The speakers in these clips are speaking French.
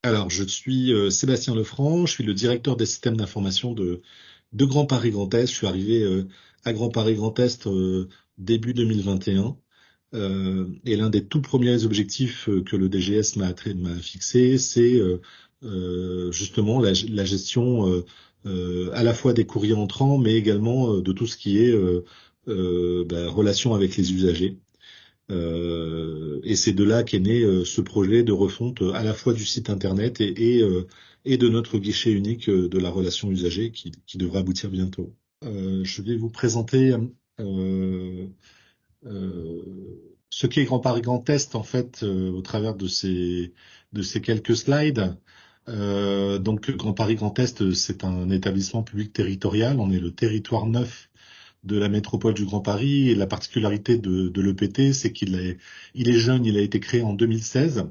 Alors, je suis Sébastien Lefranc, je suis le directeur des systèmes d'information de Grand Paris Grand Est. Je suis arrivé à Grand Paris Grand Est début 2021. Et l'un des tout premiers objectifs que le DGS m'a fixé, c'est justement la gestion à la fois des courriers entrants, mais également de tout ce qui est relation avec les usagers. Et c'est de là qu'est né ce projet de refonte à la fois du site internet et de notre guichet unique de la relation usagée qui devrait aboutir bientôt. Je vais vous présenter euh, euh, ce qu'est Grand Paris Grand Est en fait au travers de ces quelques slides. Donc Grand Paris Grand Est, c'est un établissement public territorial. On est le territoire neuf de la métropole du Grand Paris. Et la particularité de l'EPT, c'est il est jeune, il a été créé en 2016.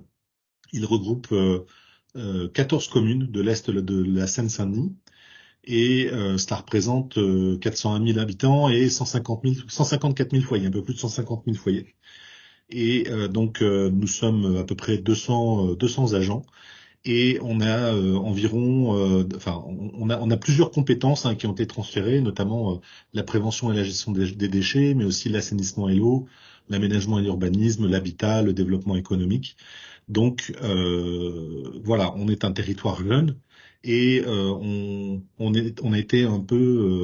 Il regroupe 14 communes de l'Est de la Seine-Saint-Denis. Et cela représente 401 000 habitants et 154 000 foyers, un peu plus de 150 000 foyers. Et nous sommes à peu près 200 agents. Et on a environ, on a plusieurs compétences qui ont été transférées, notamment la prévention et la gestion des déchets, mais aussi l'assainissement et l'eau, l'aménagement et l'urbanisme, l'habitat, le développement économique. Donc voilà, on est un territoire jeune et on a été un peu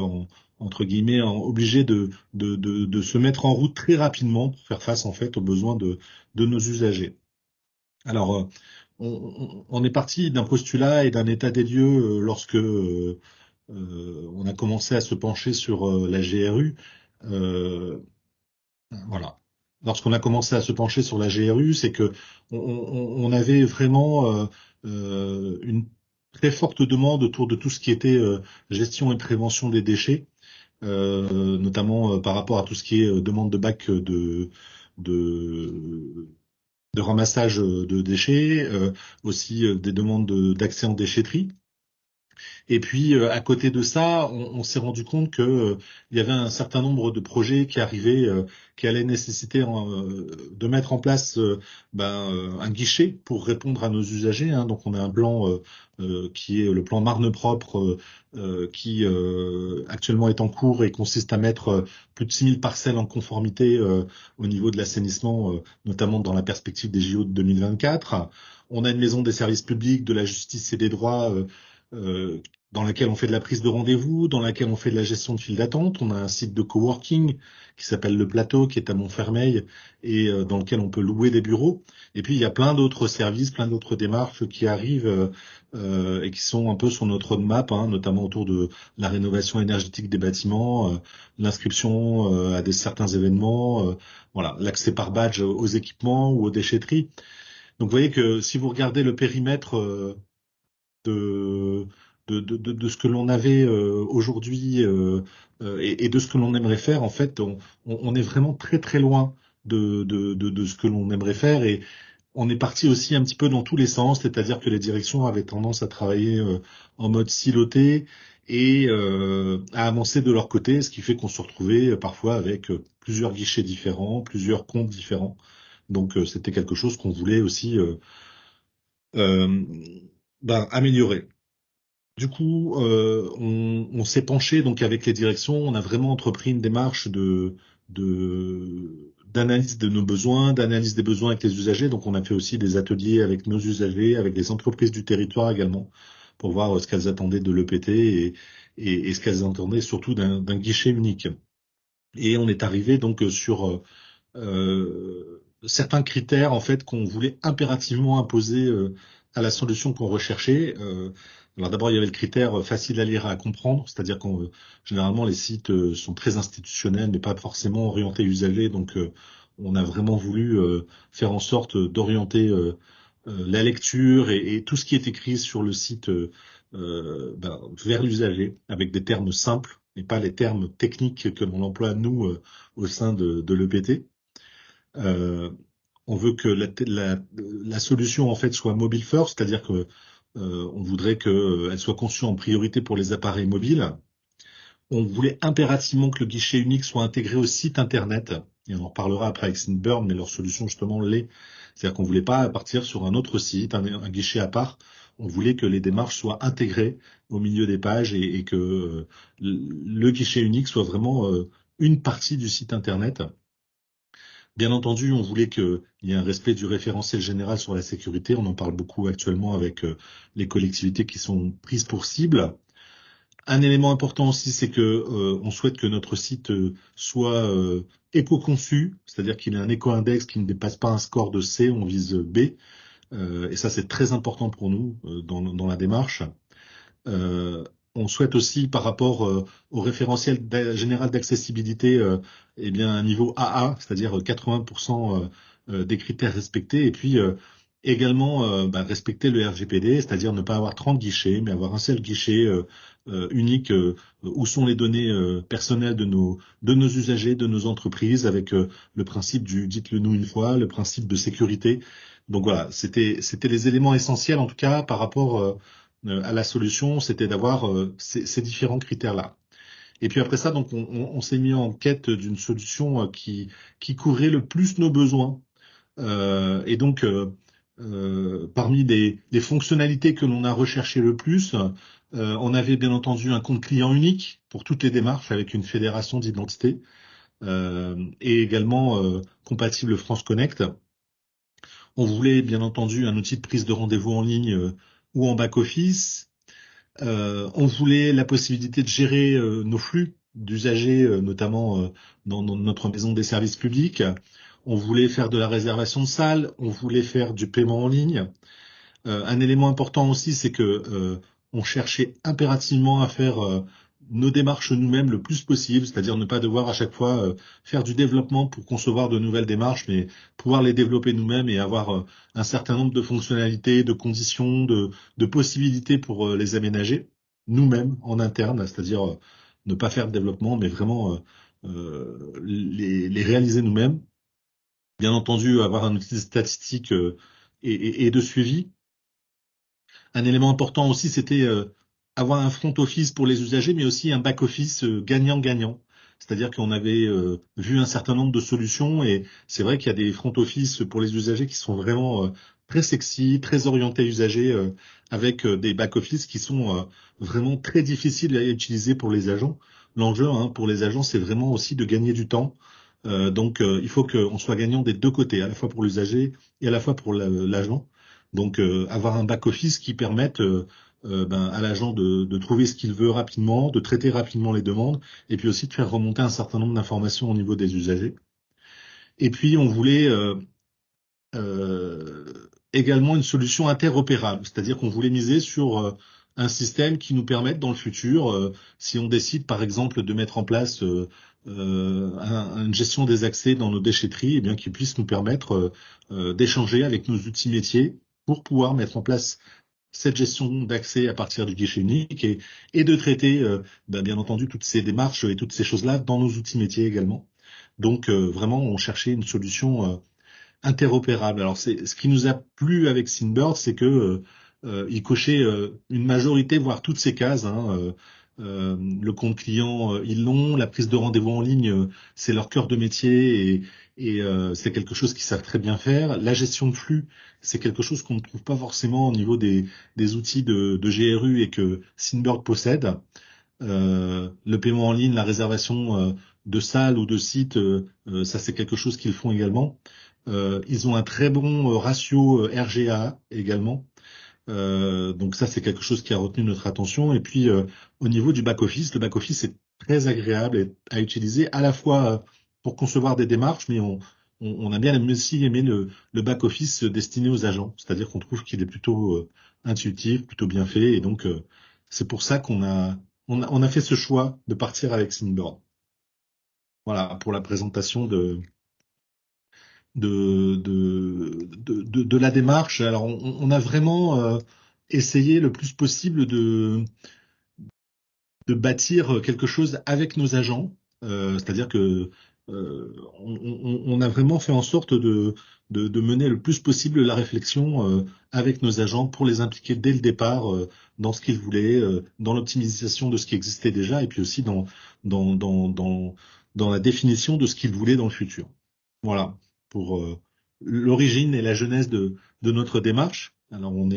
entre guillemets obligé de se mettre en route très rapidement pour faire face en fait aux besoins de nos usagers. Alors, on est parti d'un postulat et d'un état des lieux lorsque on a commencé à se pencher sur la GRU. Euh, voilà. Lorsqu'on a commencé à se pencher sur la GRU, c'est que on avait vraiment une très forte demande autour de tout ce qui était gestion et prévention des déchets, notamment par rapport à tout ce qui est demande de bac de de ramassage de déchets, aussi des demandes d'accès en déchetterie. Et puis à côté de ça, on s'est rendu compte que il y avait un certain nombre de projets qui arrivaient, qui allaient nécessiter de mettre en place un guichet pour répondre à nos usagers. Hein. Donc on a un plan qui est le plan Marne propre, qui actuellement est en cours et consiste à mettre plus de 6 000 parcelles en conformité au niveau de l'assainissement, notamment dans la perspective des JO de 2024. On a une maison des services publics, de la justice et des droits. Euh, dans laquelle on fait de la prise de rendez-vous, dans laquelle on fait de la gestion de file d'attente. On a un site de coworking qui s'appelle Le Plateau, qui est à Montfermeil, et dans lequel on peut louer des bureaux. Et puis, il y a plein d'autres services, plein d'autres démarches qui arrivent et qui sont un peu sur notre roadmap, hein, notamment autour de la rénovation énergétique des bâtiments, l'inscription à certains événements, voilà, l'accès par badge aux équipements ou aux déchetteries. Donc, vous voyez que si vous regardez le périmètre de, de ce que l'on avait aujourd'hui et de ce que l'on aimerait faire, en fait, on est vraiment très très loin de ce que l'on aimerait faire et on est parti aussi un petit peu dans tous les sens, c'est-à-dire que les directions avaient tendance à travailler en mode siloté et à avancer de leur côté, ce qui fait qu'on se retrouvait parfois avec plusieurs guichets différents, plusieurs comptes différents. Donc c'était quelque chose qu'on voulait aussi euh, améliorer. Du coup, on s'est penché donc avec les directions, on a vraiment entrepris une démarche d'analyse de nos besoins, d'analyse des besoins avec les usagers. Donc, on a fait aussi des ateliers avec nos usagers, avec les entreprises du territoire également, pour voir ce qu'elles attendaient de l'EPT et ce qu'elles attendaient surtout d'un guichet unique. Et on est arrivé donc sur certains critères en fait qu'on voulait impérativement imposer à la solution qu'on recherchait. Alors d'abord il y avait le critère facile à lire et à comprendre, c'est-à-dire qu'on généralement les sites sont très institutionnels mais pas forcément orientés usagers, donc on a vraiment voulu faire en sorte d'orienter la lecture et tout ce qui est écrit sur le site vers l'usager avec des termes simples et pas les termes techniques que l'on emploie nous au sein de l'EPT. Euh, on veut que la solution en fait soit mobile first, c'est-à-dire que on voudrait qu'elle soit conçue en priorité pour les appareils mobiles. On voulait impérativement que le guichet unique soit intégré au site internet. et on en reparlera après avec Sendbird, mais leur solution justement l'est. C'est-à-dire qu'on voulait pas partir sur un autre site, un guichet à part. On voulait que les démarches soient intégrées au milieu des pages et que le guichet unique soit vraiment une partie du site internet. Bien entendu, on voulait qu'il y ait un respect du référentiel général sur la sécurité. On en parle beaucoup actuellement avec les collectivités qui sont prises pour cible. Un élément important aussi, c'est que on souhaite que notre site soit éco-conçu, c'est-à-dire qu'il ait un éco-index qui ne dépasse pas un score de C, on vise B. Et ça, c'est très important pour nous dans la démarche. Euh, on souhaite aussi, par rapport au référentiel général d'accessibilité, eh bien un niveau AA, c'est-à-dire 80% des critères respectés, et puis également respecter le RGPD, c'est-à-dire ne pas avoir 30 guichets, mais avoir un seul guichet unique où sont les données personnelles de nos usagers, de nos entreprises, avec le principe du dites-le nous une fois, le principe de sécurité. Donc voilà, c'était les éléments essentiels en tout cas par rapport à la solution, c'était d'avoir ces différents critères-là. Et puis après ça, donc on s'est mis en quête d'une solution qui couvrait le plus nos besoins. Et donc parmi les fonctionnalités que l'on a recherchées le plus, on avait bien entendu un compte client unique pour toutes les démarches avec une fédération d'identité et également compatible France Connect. On voulait bien entendu un outil de prise de rendez-vous en ligne ou en back-office. On voulait la possibilité de gérer nos flux d'usagers, notamment dans notre maison des services publics. On voulait faire de la réservation de salles. On voulait faire du paiement en ligne. Un élément important aussi, c'est que on cherchait impérativement à faire nos démarches nous-mêmes le plus possible, c'est-à-dire ne pas devoir à chaque fois faire du développement pour concevoir de nouvelles démarches, mais pouvoir les développer nous-mêmes et avoir un certain nombre de fonctionnalités, de conditions, de possibilités pour les aménager nous-mêmes en interne, c'est-à-dire ne pas faire de développement, mais vraiment les réaliser nous-mêmes. Bien entendu, avoir un outil de statistique et de suivi. Un élément important aussi, c'était avoir un front office pour les usagers, mais aussi un back office gagnant-gagnant. C'est-à-dire qu'on avait vu un certain nombre de solutions et c'est vrai qu'il y a des front office pour les usagers qui sont vraiment très sexy, très orientés usagers, avec des back office qui sont vraiment très difficiles à utiliser pour les agents. L'enjeu pour les agents, c'est vraiment aussi de gagner du temps. Donc, il faut qu'on soit gagnant des deux côtés, à la fois pour l'usager et à la fois pour l'agent. Donc, avoir un back-office qui permette à l'agent de trouver ce qu'il veut rapidement, de traiter rapidement les demandes, et puis aussi de faire remonter un certain nombre d'informations au niveau des usagers. Et puis, on voulait également une solution interopérable, c'est-à-dire qu'on voulait miser sur un système qui nous permette dans le futur, si on décide par exemple de mettre en place une gestion des accès dans nos déchetteries, eh bien qu'il puisse nous permettre d'échanger avec nos outils métiers pour pouvoir mettre en place cette gestion d'accès à partir du guichet unique et de traiter bien entendu toutes ces démarches et toutes ces choses-là dans nos outils métiers également. Donc vraiment, on cherchait une solution interopérable. Alors c'est ce qui nous a plu avec Sendbird, c'est que il cochait une majorité, voire toutes ces cases. Le compte client, ils l'ont. La prise de rendez-vous en ligne, c'est leur cœur de métier et c'est quelque chose qu'ils savent très bien faire. La gestion de flux, c'est quelque chose qu'on ne trouve pas forcément au niveau des outils de GRU et que Sendbird possède. Le paiement en ligne, la réservation de salles ou de sites, ça c'est quelque chose qu'ils font également. Ils ont un très bon ratio RGA également. Donc ça c'est quelque chose qui a retenu notre attention. Et puis au niveau du back-office, le back-office est très agréable à utiliser à la fois pour concevoir des démarches, mais on a bien aussi aimé le back-office destiné aux agents. C'est-à-dire qu'on trouve qu'il est plutôt intuitif, plutôt bien fait. Et donc c'est pour ça on a fait ce choix de partir avec Sendbird. Voilà pour la présentation de la démarche. Alors, on a vraiment essayé le plus possible de bâtir quelque chose avec nos agents. C'est-à-dire que on a vraiment fait en sorte de mener le plus possible la réflexion avec nos agents pour les impliquer dès le départ dans ce qu'ils voulaient, dans l'optimisation de ce qui existait déjà, et puis aussi dans dans la définition de ce qu'il voulait dans le futur. Voilà, pour l'origine et la genèse de notre démarche. Alors on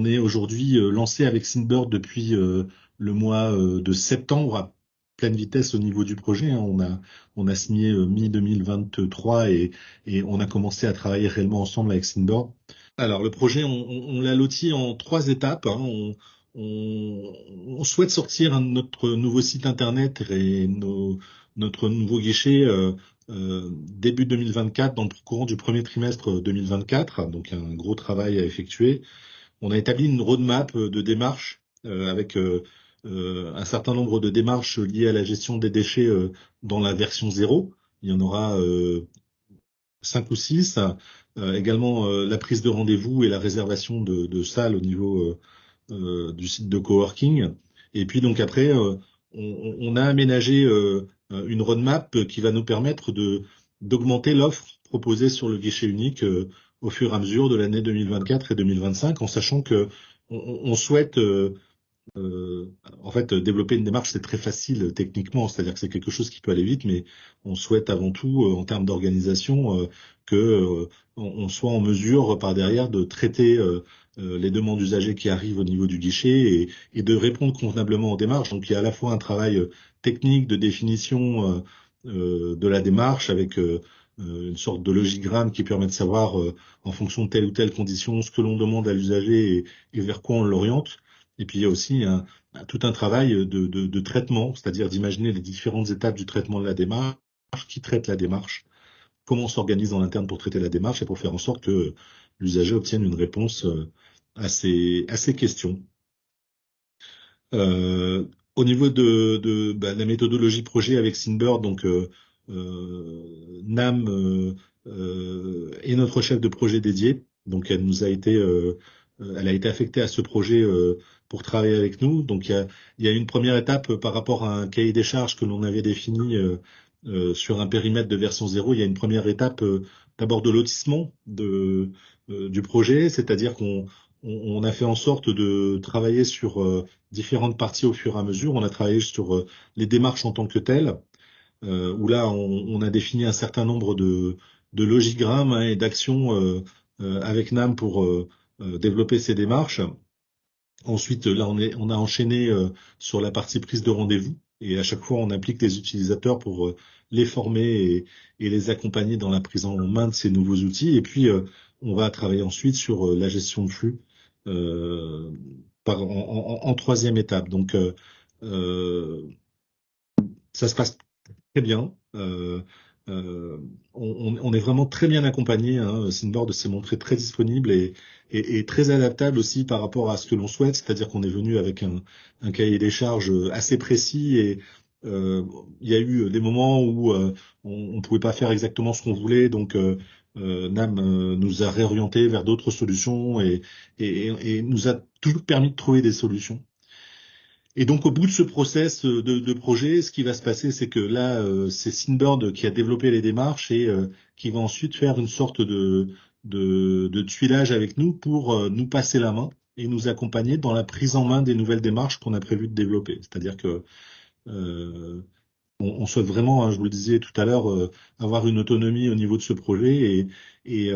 est aujourd'hui lancé avec Synbird depuis le mois de septembre à pleine vitesse au niveau du projet, hein. On a signé mi-2023 et on a commencé à travailler réellement ensemble avec Synbird. Alors le projet, on l'a loti en 3 étapes, hein. On, on souhaite sortir notre nouveau site internet et notre nouveau guichet début 2024, dans le courant du premier trimestre 2024, donc un gros travail à effectuer. On a établi une roadmap de démarches avec un certain nombre de démarches liées à la gestion des déchets dans la version 0. Il y en aura 5 ou 6. Également la prise de rendez-vous et la réservation de salles au niveau du site de coworking. Et puis donc après, on a aménagé une roadmap qui va nous permettre d'augmenter l'offre proposée sur le guichet unique au fur et à mesure de l'année 2024 et 2025, en sachant que on souhaite en fait, développer une démarche, c'est très facile techniquement, c'est-à-dire que c'est quelque chose qui peut aller vite, mais on souhaite avant tout, en termes d'organisation, que on soit en mesure par derrière de traiter les demandes d'usagers qui arrivent au niveau du guichet et de répondre convenablement aux démarches. Donc il y a à la fois un travail technique de définition de la démarche avec une sorte de logigramme qui permet de savoir, en fonction de telle ou telle condition, ce que l'on demande à l'usager et vers quoi on l'oriente. Et puis il y a aussi tout un travail de traitement, c'est-à-dire d'imaginer les différentes étapes du traitement de la démarche, qui traite la démarche, comment on s'organise en interne pour traiter la démarche et pour faire en sorte que l'usager obtienne une réponse à ses questions. Au niveau de la méthodologie projet avec Synbird, donc Nam est notre chef de projet dédié, donc elle a été affectée à ce projet pour travailler avec nous. Donc il y a une première étape par rapport à un cahier des charges que l'on avait défini sur un périmètre de version 0. Il y a une première étape d'abord de lotissement du projet, c'est-à-dire qu'on a fait en sorte de travailler sur différentes parties au fur et à mesure. On a travaillé sur les démarches en tant que telles, où là on a défini un certain nombre de logigrammes, hein, et d'actions avec NAM pour développer ces démarches. Ensuite, là, on a enchaîné sur la partie prise de rendez-vous. Et à chaque fois, on implique les utilisateurs pour les former et les accompagner dans la prise en main de ces nouveaux outils. Et puis, on va travailler ensuite sur la gestion de flux euh, en troisième étape. Donc, euh, ça se passe très bien. On est vraiment très bien accompagné, hein. Synboard s'est montré très disponible et très adaptable aussi par rapport à ce que l'on souhaite. C'est-à-dire qu'on est venu avec un cahier des charges assez précis et il y a eu des moments où on pouvait pas faire exactement ce qu'on voulait. Donc Nam nous a réorienté vers d'autres solutions et nous a toujours permis de trouver des solutions. Et donc, au bout de ce process de projet, ce qui va se passer, c'est que là, c'est Synbird qui a développé les démarches et qui va ensuite faire une sorte de tuilage avec nous pour nous passer la main et nous accompagner dans la prise en main des nouvelles démarches qu'on a prévu de développer. C'est-à-dire que euh, on souhaite vraiment, hein, je vous le disais tout à l'heure, avoir une autonomie au niveau de ce projet et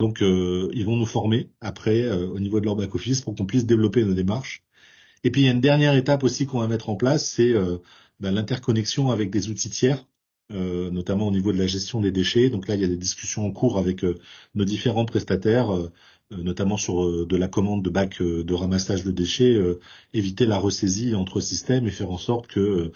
donc ils vont nous former après au niveau de leur back-office pour qu'on puisse développer nos démarches. Et puis il y a une dernière étape aussi qu'on va mettre en place, c'est l'interconnexion avec des outils tiers, notamment au niveau de la gestion des déchets. Donc là, il y a des discussions en cours avec nos différents prestataires, notamment sur de la commande de bacs de ramassage de déchets, éviter la ressaisie entre systèmes et faire en sorte que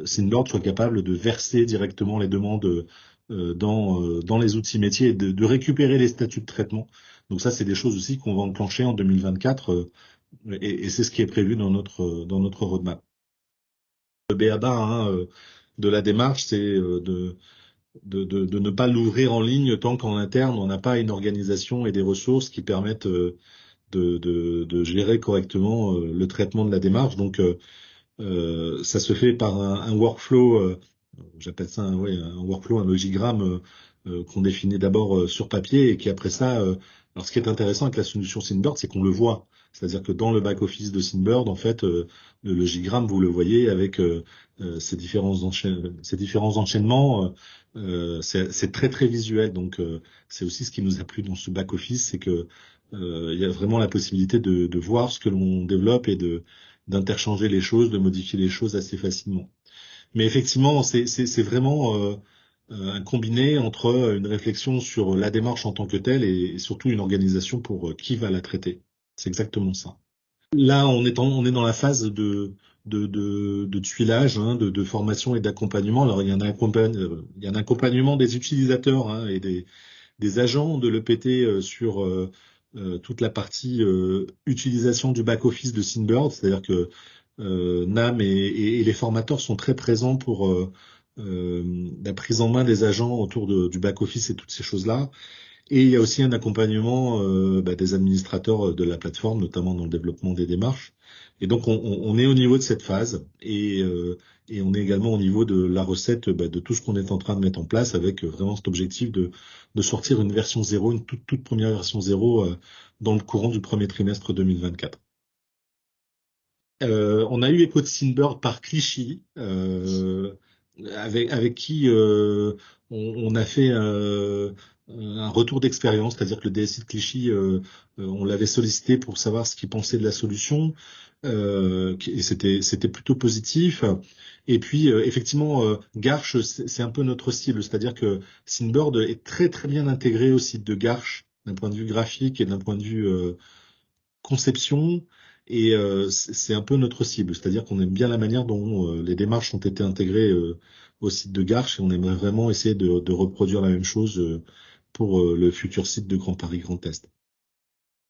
Synlord soit capable de verser directement les demandes dans les outils métiers et de récupérer les statuts de traitement. Donc ça, c'est des choses aussi qu'on va enclencher en 2024 et c'est ce qui est prévu dans notre roadmap. Le BABA, hein, de la démarche, c'est de ne pas l'ouvrir en ligne tant qu'en interne, on n'a pas une organisation et des ressources qui permettent de gérer correctement le traitement de la démarche. Donc, ça se fait par un workflow, j'appelle ça ouais, un workflow, un logigramme qu'on définit d'abord sur papier et qui après ça, alors ce qui est intéressant avec la solution Synbird, c'est qu'on le voit. C'est-à-dire que dans le back-office de Synbird, en fait, le logigramme, vous le voyez avec ces différents enchaînements. C'est très très visuel. Donc c'est aussi ce qui nous a plu dans ce back-office, c'est que il y a vraiment la possibilité de voir ce que l'on développe et de d'interchanger les choses, de modifier les choses assez facilement. Mais effectivement, c'est vraiment un combiné entre une réflexion sur la démarche en tant que telle et surtout une organisation pour qui va la traiter. C'est exactement ça. Là, on est dans la phase de tuilage, hein, de formation et d'accompagnement. Alors, il y a un accompagnement des utilisateurs, hein, et des agents de l'EPT sur toute la partie utilisation du back-office de Synbird. C'est-à-dire que NAM et les formateurs sont très présents pour la prise en main des agents autour du back-office et toutes ces choses-là. Et il y a aussi un accompagnement des administrateurs de la plateforme, notamment dans le développement des démarches. Et donc on est au niveau de cette phase et on est également au niveau de la recette de tout ce qu'on est en train de mettre en place avec vraiment cet objectif de sortir une version zéro, une toute première version zéro dans le courant du premier trimestre 2024. On a eu Echo de Sinbird par Clichy, avec qui on a fait un retour d'expérience, c'est-à-dire que le DSI de Clichy, on l'avait sollicité pour savoir ce qu'il pensait de la solution, et c'était plutôt positif. Et puis effectivement, Garch, c'est un peu notre cible, c'est-à-dire que Sinbird est très très bien intégré au site de Garch d'un point de vue graphique et d'un point de vue conception, et c'est un peu notre cible, c'est-à-dire qu'on aime bien la manière dont les démarches ont été intégrées au site de Garches et on aimerait vraiment essayer de reproduire la même chose pour le futur site de Grand Paris Grand Est.